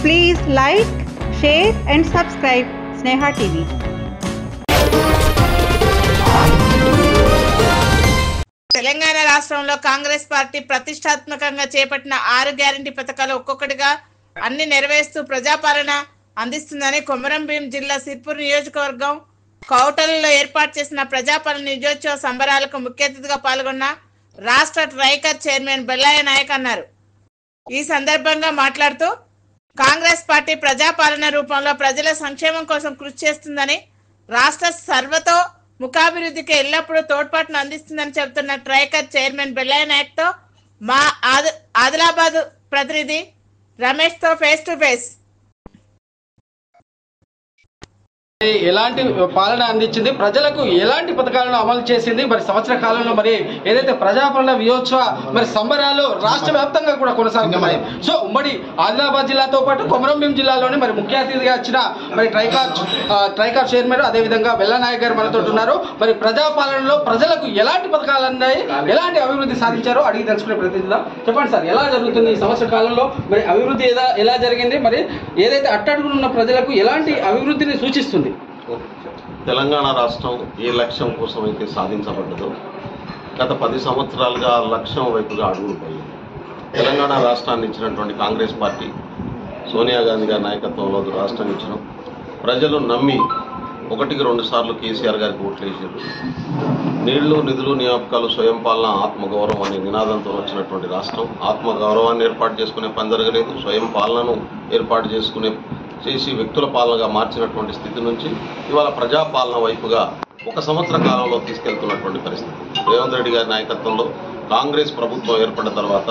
Please like, share and subscribe Sneha TV. Telangana రాష్ట్రంలో Congress party ప్రతిష్టాత్మకంగా చేపట్టిన 6 గ్యారెంటీ పథకాలు ఒక్కొక్కటిగా అన్ని నెరవేరుస్తూ ప్రజాపాలన అందిస్తుందని కొమరం భీం జిల్లా సిర్పూర్ నియోజకవర్గం కౌటలలో ఏర్పాటు చేసిన ప్రజాపాలన విజయోత్సవ సంబరాలకు ముఖ్య అతిథిగా పాల్గొన్న రాష్ట్ర ట్రైకర్ చైర్మన్ బెల్లయ్య నాయక్ అన్నారు. ఈ సందర్భంగా మాట్లాడుతూ కాంగ్రెస్ పార్టీ ప్రజాపాలన రూపంలో ప్రజల సంక్షేమం కోసం కృషి చేస్తుందని, రాష్ట్ర సర్వతో ముఖాభివృద్ధికి ఎల్లప్పుడూ తోడ్పాటును అందిస్తుందని చెబుతున్న ట్రైకర్ చైర్మన్ బెల్లయ్య నాయక్ తో మా ఆదిలాబాద్ ప్రతినిధి రమేష్ తో ఫేస్ టు ఫేస్. ఎలాంటి పాలన అందించింది, ప్రజలకు ఎలాంటి పథకాలను అమలు చేసింది, మరి సంవత్సర కాలంలో మరి ఏదైతే ప్రజాపాలన విజయోత్సవ మరి సంబరాలు రాష్ట్ర వ్యాప్తంగా కూడా కొనసాగుతున్నాయి. సో ఉమ్మడి ఆదిలాబాద్ జిల్లాతో పాటు కొమరం భీం జిల్లాలోని మరి ముఖ్య అతిథిగా వచ్చిన మరి ట్రైకర్ చైర్మన్ అదేవిధంగా బెల్లయ్య నాయక్ గారు మనతో ఉన్నారు. మరి ప్రజాపాలనలో ప్రజలకు ఎలాంటి పథకాలు అందాయి, ఎలాంటి అభివృద్ధి సాధించారో అడిగి తెలుసుకునే ప్రతినిధిగా చెప్పండి సార్, ఎలా జరుగుతుంది ఈ సంవత్సర కాలంలో, మరి అభివృద్ధి ఎలా జరిగింది, మరి ఏదైతే అట్టడుగునున్న ప్రజలకు ఎలాంటి అభివృద్ధిని సూచిస్తుంది? తెలంగాణ రాష్ట్రం ఏ లక్ష్యం కోసం అయితే సాధించబడ్డదో గత 10 సంవత్సరాలుగా లక్ష్యం వైపుగా అడుగులు పోయింది. తెలంగాణ రాష్ట్రాన్ని ఇచ్చినటువంటి కాంగ్రెస్ పార్టీ సోనియా గాంధీ గారి నాయకత్వంలో రాష్ట్రాన్ని ఇచ్చినాం. ప్రజలు నమ్మి 1-2 సార్లు కేసీఆర్ గారికి ఓట్లు వేసారు. నీళ్లు, నిధులు, నియామకాలు, స్వయం పాలన, ఆత్మగౌరవం అనే నినాదంతో వచ్చినటువంటి రాష్ట్రం ఆత్మగౌరవాన్ని ఏర్పాటు చేసుకునే పని జరగలేదు. స్వయం పాలనను ఏర్పాటు చేసి వ్యక్తుల పాలనగా మార్చినటువంటి స్థితి నుంచి ఇవాళ ప్రజాపాలన వైపుగా 1 సంవత్సర కాలంలో తీసుకెళ్తున్నటువంటి పరిస్థితి. రేవంత్ రెడ్డి గారి నాయకత్వంలో కాంగ్రెస్ ప్రభుత్వం ఏర్పడిన తర్వాత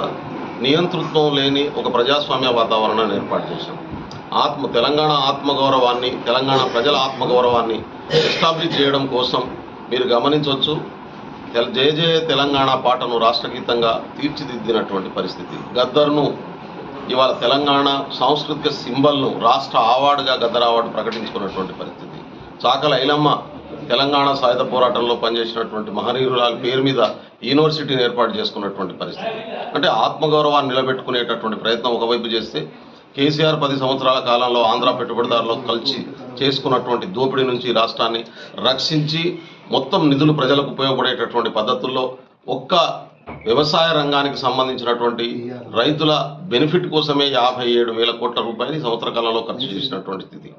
నియంతృత్వం లేని ఒక ప్రజాస్వామ్య వాతావరణాన్ని ఏర్పాటు చేశాం. తెలంగాణ ఆత్మగౌరవాన్ని, తెలంగాణ ప్రజల ఆత్మగౌరవాన్ని ఎస్టాబ్లిష్ చేయడం కోసం మీరు గమనించవచ్చు, జయ జయ తెలంగాణ పాటను రాష్ట్ర గీతంగా తీర్చిదిద్దినటువంటి పరిస్థితి. గద్దర్ను ఇవాళ తెలంగాణ సాంస్కృతిక సింబల్ను రాష్ట్ర అవార్డుగా గద్దర్ అవార్డు ప్రకటించుకున్నటువంటి పరిస్థితి. చాకల ఐలమ్మ తెలంగాణ సాయుధ పోరాటంలో పనిచేసినటువంటి మహనీయురాల పేరు మీద యూనివర్సిటీని ఏర్పాటు చేసుకున్నటువంటి పరిస్థితి. అంటే ఆత్మగౌరవాన్ని నిలబెట్టుకునేటటువంటి ప్రయత్నం ఒకవైపు చేస్తే, కేసీఆర్ 10 సంవత్సరాల కాలంలో ఆంధ్ర పెట్టుబడిదారులకు కలిసి చేసుకున్నటువంటి దోపిడీ నుంచి రాష్ట్రాన్ని రక్షించి మొత్తం నిధులు ప్రజలకు ఉపయోగపడేటటువంటి పద్ధతుల్లో ఒక్క వ్యవసాయ రంగానికి సంబంధించినటువంటి రైతుల బెనిఫిట్ కోసమే 57,000 కోట్ల రూపాయలు ఈ సంవత్సర కాలంలో ఖర్చు చేసినటువంటి స్థితి.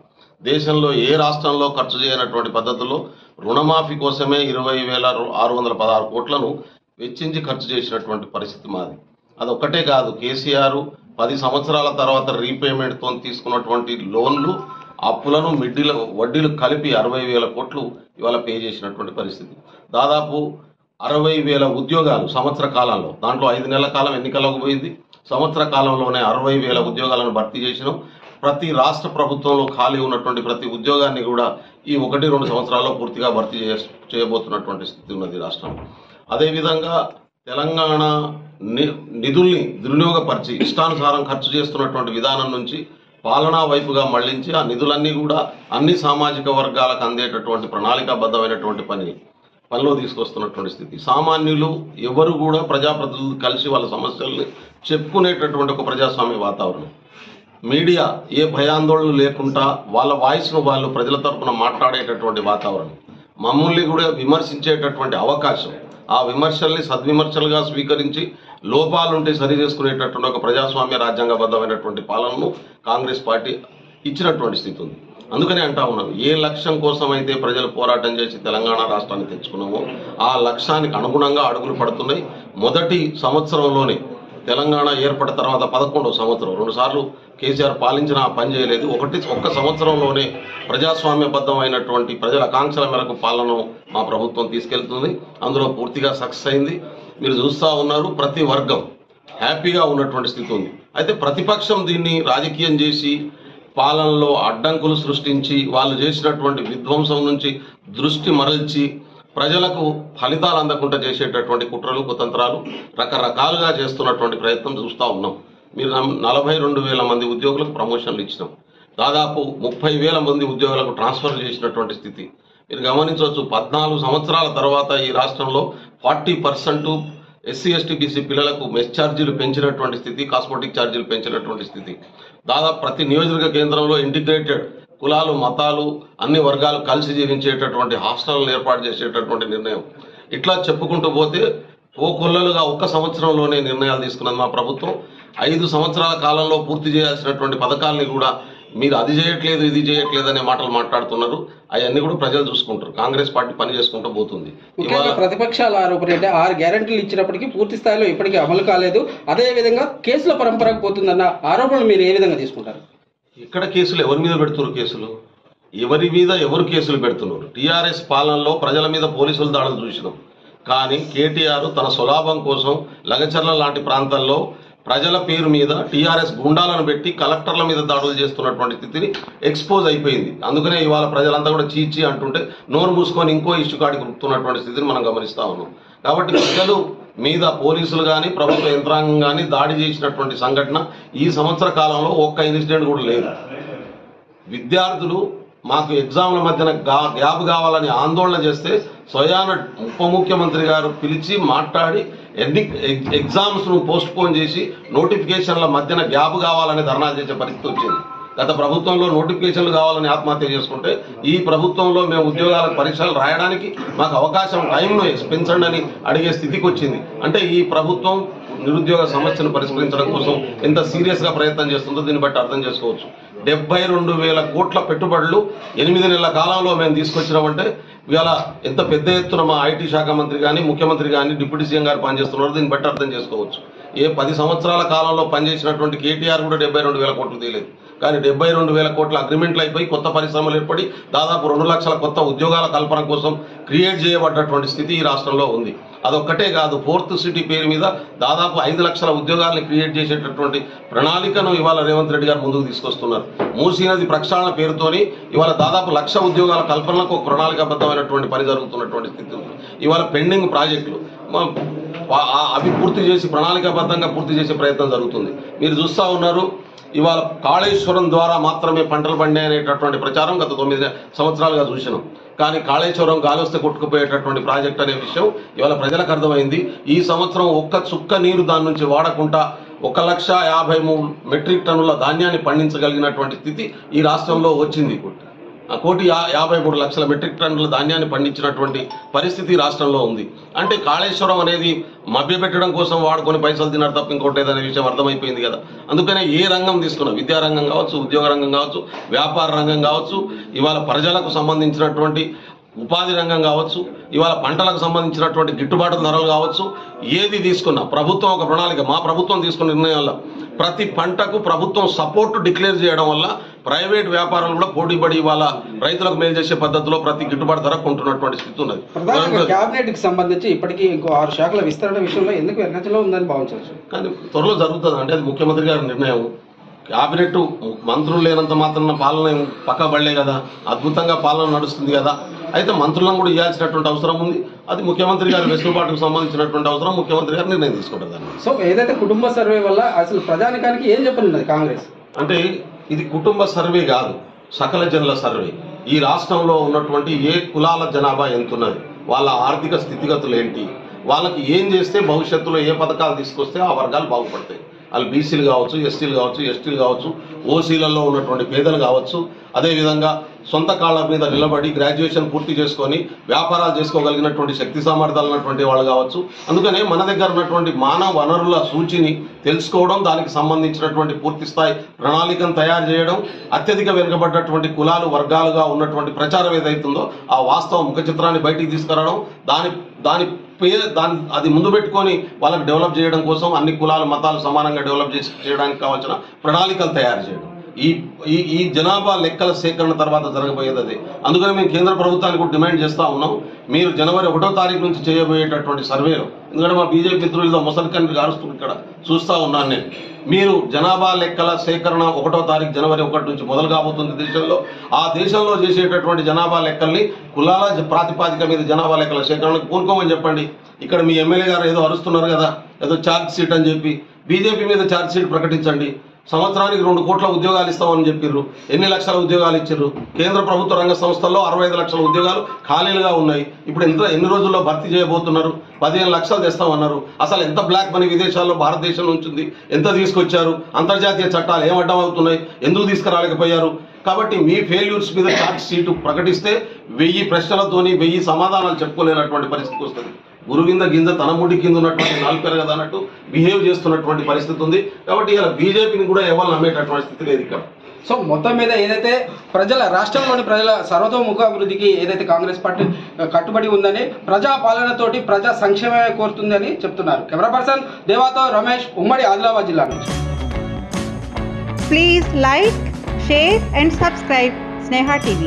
దేశంలో ఏ రాష్ట్రంలో ఖర్చు చేయనటువంటి పద్ధతుల్లో రుణమాఫీ కోసమే 20,616 కోట్లను వెచ్చించి ఖర్చు చేసినటువంటి పరిస్థితి మాది. అదొక్కటే కాదు, కేసీఆర్ 10 సంవత్సరాల తర్వాత రీపేమెంట్తో తీసుకున్నటువంటి లోన్లు, అప్పులను, వడ్డీలు కలిపి 60,000 కోట్లు ఇవాళ పే చేసినటువంటి పరిస్థితి. దాదాపు 60,000 ఉద్యోగాలు సంవత్సర కాలంలో, దాంట్లో 5 నెలల కాలం ఎన్నికలకు పోయింది. సంవత్సర కాలంలోనే 60,000 ఉద్యోగాలను భర్తీ చేసినాం. ప్రతి రాష్ట్ర ప్రభుత్వంలో ఖాళీ ఉన్నటువంటి ప్రతి ఉద్యోగాన్ని కూడా ఈ 1-2 సంవత్సరాల్లో పూర్తిగా భర్తీ చేయబోతున్నటువంటి స్థితి ఉన్నది రాష్ట్రం. అదేవిధంగా తెలంగాణ నిధుల్ని దుర్వినియోగపరిచి ఇష్టానుసారం ఖర్చు చేస్తున్నటువంటి విధానం నుంచి పాలనా వైపుగా మళ్లించి ఆ నిధులన్నీ కూడా అన్ని సామాజిక వర్గాలకు అందేటటువంటి ప్రణాళికాబద్ధమైనటువంటి పనిలో తీసుకొస్తున్నటువంటి స్థితి. సామాన్యులు ఎవరు కూడా ప్రజాప్రతినిధులు కలిసి వాళ్ళ సమస్యల్ని చెప్పుకునేటటువంటి ఒక ప్రజాస్వామ్య వాతావరణం. మీడియా ఏ భయాందోళనలు లేకుండా వాళ్ళ వాయిస్ను వాళ్ళు ప్రజల తరఫున మాట్లాడేటటువంటి వాతావరణం. మమ్మల్ని కూడా విమర్శించేటటువంటి అవకాశం, ఆ విమర్శల్ని సద్విమర్శలుగా స్వీకరించి లోపాలుంటే సరి చేసుకునేటటువంటి ఒక ప్రజాస్వామ్య రాజ్యాంగబద్ధమైనటువంటి పాలనను కాంగ్రెస్ పార్టీ ఇచ్చినటువంటి స్థితి ఉంది. అందుకనే అంటా ఉన్నాను, ఏ లక్ష్యం కోసం అయితే ప్రజలు పోరాటం చేసి తెలంగాణ రాష్ట్రాన్ని తెచ్చుకున్నామో ఆ లక్ష్యానికి అనుగుణంగా అడుగులు పడుతున్నాయి. మొదటి సంవత్సరంలోనే తెలంగాణ ఏర్పడిన తర్వాత 11వ సంవత్సరం 2 సార్లు కేసీఆర్ పాలించిన పని చేయలేదు. ఒక్క సంవత్సరంలోనే ప్రజాస్వామ్యబద్ధమైనటువంటి ప్రజల ఆకాంక్షల మేరకు పాలనను మా ప్రభుత్వం తీసుకెళ్తుంది. అందులో పూర్తిగా సక్సెస్ అయింది. మీరు చూస్తూ ఉన్నారు, ప్రతి వర్గం హ్యాపీగా ఉన్నటువంటి స్థితి ఉంది. అయితే ప్రతిపక్షం దీన్ని రాజకీయం చేసి పాలనలో అడ్డంకులు సృష్టించి వాళ్ళు చేసినటువంటి విధ్వంసం నుంచి దృష్టి మరల్చి ప్రజలకు ఫలితాలు అందకుండా చేసేటటువంటి కుట్రలు, కుతంత్రాలు రకరకాలుగా చేస్తున్నటువంటి ప్రయత్నం చూస్తూ ఉన్నాం. మీరు 42,000 మంది ఉద్యోగులకు ప్రమోషన్లు ఇచ్చినాం. దాదాపు 30,000 మంది ఉద్యోగులకు ట్రాన్స్ఫర్ చేసినటువంటి స్థితి మీరు గమనించవచ్చు. 14 సంవత్సరాల తర్వాత ఈ రాష్ట్రంలో 40% ఎస్సీ ఎస్టీ బీసీ పిల్లలకు మెస్ ఛార్జీలు పెంచినటువంటి స్థితి, కాస్మెటిక్ ఛార్జీలు పెంచినటువంటి స్థితి. దాదాపు ప్రతి నియోజకవర్గ కేంద్రంలో ఇంటిగ్రేటెడ్ కులాలు మతాలు అన్ని వర్గాలు కలిసి జీవించేటటువంటి హాస్టల్ను ఏర్పాటు చేసేటటువంటి నిర్ణయం. ఇట్లా చెప్పుకుంటూ పోతే కోకొల్లలుగా ఒక్క సంవత్సరంలోనే నిర్ణయాలు తీసుకున్నది మా ప్రభుత్వం. 5 సంవత్సరాల కాలంలో పూర్తి చేయాల్సినటువంటి పథకాలని కూడా మీరు అది చేయట్లేదు ఇది చేయట్లేదు అనే మాటలు మాట్లాడుతున్నారు. అవన్నీ కూడా ప్రజలు చూసుకుంటారు. కాంగ్రెస్ పార్టీ పని చేసుకుంటూ పోతుంది. ఇవాళ ప్రతిపక్షాల ఆరోపణ అంటే 6 గ్యారెంటీలు ఇచ్చినప్పటికీ పూర్తి స్థాయిలో ఇప్పటికీ అమలు కాలేదు, అదే విధంగా కేసుల పరంపరకు పోతుందన్న ఆరోపణలు మీరు ఏ విధంగా తీసుకుంటారు? ఇక్కడ కేసులు ఎవరి మీద పెడుతున్నారు? కేసులు ఎవరి మీద ఎవరు కేసులు పెడుతున్నారు? టీఆర్ఎస్ పాలనలో ప్రజల మీద పోలీసుల దాడులు చూసినాం. కానీ కేటీఆర్ తన స్వలాభం కోసం లగచర్ల లాంటి ప్రాంతాల్లో ప్రజల పేరు మీద టీఆర్ఎస్ గుండాలను పెట్టి కలెక్టర్ల మీద దాడులు చేస్తున్నటువంటి స్థితిని ఎక్స్పోజ్ అయిపోయింది. అందుకనే ఇవాళ ప్రజలంతా కూడా చీచి అంటుంటే నోరు మూసుకొని ఇంకో ఇష్యూ కాడికి గుర్తున్నటువంటి స్థితిని మనం గమనిస్తా ఉన్నాం. కాబట్టి ప్రజలు మీద పోలీసులు కానీ ప్రభుత్వ యంత్రాంగం కానీ దాడి చేసినటువంటి సంఘటన ఈ సంవత్సర కాలంలో ఒక్క ఇన్సిడెంట్ కూడా లేదు. విద్యార్థులు మాకు ఎగ్జామ్ల మధ్యన గ్యాప్ కావాలని ఆందోళన చేస్తే స్వయాన ఉప ముఖ్యమంత్రి గారు పిలిచి మాట్లాడి ఎగ్జామ్స్ను పోస్ట్ పోన్ చేసి నోటిఫికేషన్ల మధ్యన గ్యాప్ కావాలని ధర్నాలు చేసే పరిస్థితి వచ్చింది. గత ప్రభుత్వంలో నోటిఫికేషన్లు కావాలని ఆత్మహత్య చేసుకుంటే ఈ ప్రభుత్వంలో మేము ఉద్యోగాలకు పరీక్షలు రాయడానికి మాకు అవకాశం టైంను పెంచండి అని అడిగే స్థితికి వచ్చింది. అంటే ఈ ప్రభుత్వం నిరుద్యోగ సమస్యను పరిష్కరించడం కోసం ఎంత సీరియస్గా ప్రయత్నం చేస్తుందో దీన్ని బట్టి అర్థం చేసుకోవచ్చు. 72,000 కోట్ల పెట్టుబడులు 8 నెలల కాలంలో మేము తీసుకొచ్చినామంటే ఇవాళ ఎంత పెద్ద ఎత్తున మా ఐటీ శాఖ మంత్రి కానీ ముఖ్యమంత్రి కానీ డిప్యూటీ సీఎం గారు పనిచేస్తున్నారో దీన్ని బట్టి అర్థం చేసుకోవచ్చు. 10 సంవత్సరాల కాలంలో పనిచేసినటువంటి కేటీఆర్ కూడా 72,000 కోట్లు తీయలేదు. కానీ 72,000 కోట్ల అగ్రిమెంట్లు అయిపోయి కొత్త పరిశ్రమలు ఏర్పడి దాదాపు 2 లక్షల కొత్త ఉద్యోగాల కల్పన కోసం క్రియేట్ చేయబడ్డటువంటి స్థితి ఈ రాష్ట్రంలో ఉంది. అదొక్కటే కాదు, 4th సిటీ పేరు మీద దాదాపు 5 లక్షల ఉద్యోగాలను క్రియేట్ చేసేటటువంటి ప్రణాళికను ఇవాళ రేవంత్ రెడ్డి గారు ముందుకు తీసుకొస్తున్నారు. మూసీ నది ప్రక్షాళన పేరుతోని ఇవాళ దాదాపు 1,00,000 ఉద్యోగాల కల్పనలకు ఒక ప్రణాళికాబద్ధమైనటువంటి పని జరుగుతున్నటువంటి స్థితి ఉంది. ఇవాళ పెండింగ్ ప్రాజెక్టులు అవి పూర్తి చేసి ప్రణాళికాబద్ధంగా పూర్తి చేసే ప్రయత్నం జరుగుతుంది. మీరు చూస్తూ ఉన్నారు, ఇవాళ కాళేశ్వరం ద్వారా మాత్రమే పంటలు పండాయి అనేటటువంటి ప్రచారం గత 9 సంవత్సరాలుగా చూసినాం. కానీ కాళేశ్వరం గాలి వస్తే కొట్టుకుపోయేటటువంటి ప్రాజెక్ట్ అనే విషయం ఇవాళ ప్రజలకు అర్థమైంది. ఈ సంవత్సరం ఒక్క చుక్క నీరు దాని నుంచి వాడకుండా 1,53,000 మెట్రిక్ టన్నుల ధాన్యాన్ని పండించగలిగినటువంటి స్థితి ఈ రాష్ట్రంలో వచ్చింది. 1,53,00,000 మెట్రిక్ టన్నుల ధాన్యాన్ని పండించినటువంటి పరిస్థితి రాష్ట్రంలో ఉంది. అంటే కాళేశ్వరం అనేది మభ్యపెట్టడం కోసం వాడుకొని పైసలు తిన్నారు తప్ప ఇంకోటి లేదనే విషయం అర్థమైపోయింది కదా. అందుకనే ఏ రంగం తీసుకున్నా, విద్యారంగం కావచ్చు, ఉద్యోగ రంగం కావచ్చు, వ్యాపార రంగం కావచ్చు, ఇవాళ ప్రజలకు సంబంధించినటువంటి ఉపాధి రంగం కావచ్చు, ఇవాళ పంటలకు సంబంధించినటువంటి గిట్టుబాటు ధరలు కావచ్చు, ఏది తీసుకున్నా ప్రభుత్వం ఒక ప్రణాళిక, మా ప్రభుత్వం తీసుకున్న నిర్ణయాల్లో ప్రతి పంటకు ప్రభుత్వం సపోర్ట్ డిక్లేర్ చేయడం వల్ల ప్రైవేట్ వ్యాపారాలు కూడా పోటీపడి ఇవాళ రైతులకు మేలు చేసే పద్ధతిలో ప్రతి గిట్టుబాటు ధర కొంటున్నటువంటి స్థితి ఉన్నది. కేబినెట్ కి సంబంధించి ఇప్పటికీ ఇంకో 6 శాఖల విస్తరణ విషయంలో ఎందుకు వెనకలో ఉందని భావించవచ్చు. కానీ త్వరలో జరుగుతుంది. అంటే అది ముఖ్యమంత్రి గారి నిర్ణయం. క్యాబినెట్ మంత్రులు లేనంత మాత్రం పాలన పక్కబడలే కదా, అద్భుతంగా పాలన నడుస్తుంది కదా. అయితే మంత్రులను కూడా ఇవ్వాల్సినటువంటి అవసరం ఉంది. అది ముఖ్యమంత్రి గారి వెసులుబాటుకు సంబంధించినటువంటి అవసరం, ముఖ్యమంత్రి గారు నిర్ణయం తీసుకుంటారు. సో ఏదైతే కుటుంబ సర్వే వల్ల అసలు ప్రజానికానికి ఏం చెప్పనున్నది కాంగ్రెస్ అంటే ఇది కుటుంబ సర్వే కాదు, సకల జనుల సర్వే. ఈ రాష్ట్రంలో ఉన్నటువంటి ఏ కులాల జనాభా ఎంతున్నది, వాళ్ళ ఆర్థిక స్థితిగతులు ఏంటి, వాళ్ళకి ఏం చేస్తే భవిష్యత్తులో ఏ పథకాలు తీసుకొస్తే ఆ వర్గాలు బాగుపడతాయి. వాళ్ళు బీసీలు కావచ్చు, ఎస్టీలు కావచ్చు, ఎస్టీలు కావచ్చు, ఓసీలలో ఉన్నటువంటి పేదలు కావచ్చు, అదేవిధంగా సొంత కాళ్ళ మీద నిలబడి గ్రాడ్యుయేషన్ పూర్తి చేసుకొని వ్యాపారాలు చేసుకోగలిగినటువంటి శక్తి సామర్థ్యాలు ఉన్నటువంటి వాళ్ళు కావచ్చు. అందుకనే మన దగ్గర ఉన్నటువంటి మానవ వనరుల సూచిని తెలుసుకోవడం, దానికి సంబంధించినటువంటి పూర్తి స్థాయి ప్రణాళికను తయారు చేయడం, అత్యధిక వెనుకబడ్డటువంటి కులాలు వర్గాలుగా ఉన్నటువంటి ప్రచారం ఏదైతుందో ఆ వాస్తవ ముఖ చిత్రాన్ని బయటికి తీసుకురావడం, అది ముందు పెట్టుకొని వాళ్ళకి డెవలప్ చేయడం కోసం అన్ని కులాలు మతాలు సమానంగా డెవలప్ చేయడానికి కావాల్సిన ప్రణాళికలు తయారు చేయడం. ఈ జనాభా లెక్కల సేకరణ తర్వాత జరగబోయేది అదే. అందుకని మేము కేంద్ర ప్రభుత్వానికి కూడా డిమాండ్ చేస్తూ ఉన్నాం, మీరు జనవరి 1వ తారీఖు నుంచి చేయబోయేటటువంటి సర్వేలో, ఎందుకంటే మా బీజేపీ మిత్రులతో ముసలికన్ను గారుస్తుంది ఇక్కడ చూస్తూ ఉన్నాను నేను, మీరు జనాభా లెక్కల సేకరణ 1వ తారీఖు జనవరి 1 నుంచి మొదలు కాబోతుంది దేశంలో. ఆ దేశంలో చేసేటటువంటి జనాభా లెక్కల్ని కులాల ప్రాతిపాదిక మీద జనాభా లెక్కల సేకరణకు పూనుకోమని చెప్పండి. ఇక్కడ మీ ఎమ్మెల్యే గారు ఏదో అరుస్తున్నారు కదా, ఏదో ఛార్జ్ షీట్ అని చెప్పి, బీజేపీ మీద ఛార్జ్ షీట్ ప్రకటించండి. సంవత్సరానికి 2 కోట్ల ఉద్యోగాలు ఇస్తామని చెప్పిర్రు, ఎన్ని లక్షల ఉద్యోగాలు ఇచ్చారు? కేంద్ర ప్రభుత్వ రంగ సంస్థల్లో 65 లక్షల ఉద్యోగాలు ఖాళీలుగా ఉన్నాయి. ఇప్పుడు ఎన్ని రోజుల్లో భర్తీ చేయబోతున్నారు? 15 లక్షలు తెస్తామన్నారు. అసలు ఎంత బ్లాక్ మనీ విదేశాల్లో భారతదేశంలో ఉంచింది, ఎంత తీసుకొచ్చారు, అంతర్జాతీయ చట్టాలు ఏం అడ్డం అవుతున్నాయి, ఎందుకు తీసుకురాలేకపోయారు? కాబట్టి మీ ఫెయిల్యూర్స్ మీద ఛార్జ్ షీట్ ప్రకటిస్తే 1000 ప్రశ్నలతోని 1000 సమాధానాలు చెప్పుకోలేనటువంటి పరిస్థితి వస్తుంది. గురువింద గింజ తన ముడి కింద ఉన్నటువంటి నాలుగు కదా అన్నట్టు బిహేవ్ చేస్తున్నటువంటి పరిస్థితి ఉంది. కాబట్టి ఇలా బీజేపీని కూడా ఎవరు నమ్మేటటువంటి స్థితి లేదు ఇక్కడ. సో మొత్తం మీద ఏదైతే రాష్ట్రంలోని ప్రజల సర్వతోముఖ అభివృద్ధికి ఏదైతే కాంగ్రెస్ పార్టీ కట్టుబడి ఉందని, ప్రజా పాలనతోటి ప్రజా సంక్షేమమే కోరుతుందని చెప్తున్నారు. కెమెరా పర్సన్ దేవాతో రమేష్, ఉమ్మడి ఆదిలాబాద్ జిల్లా నుంచి. Please like, share and subscribe Sneha TV.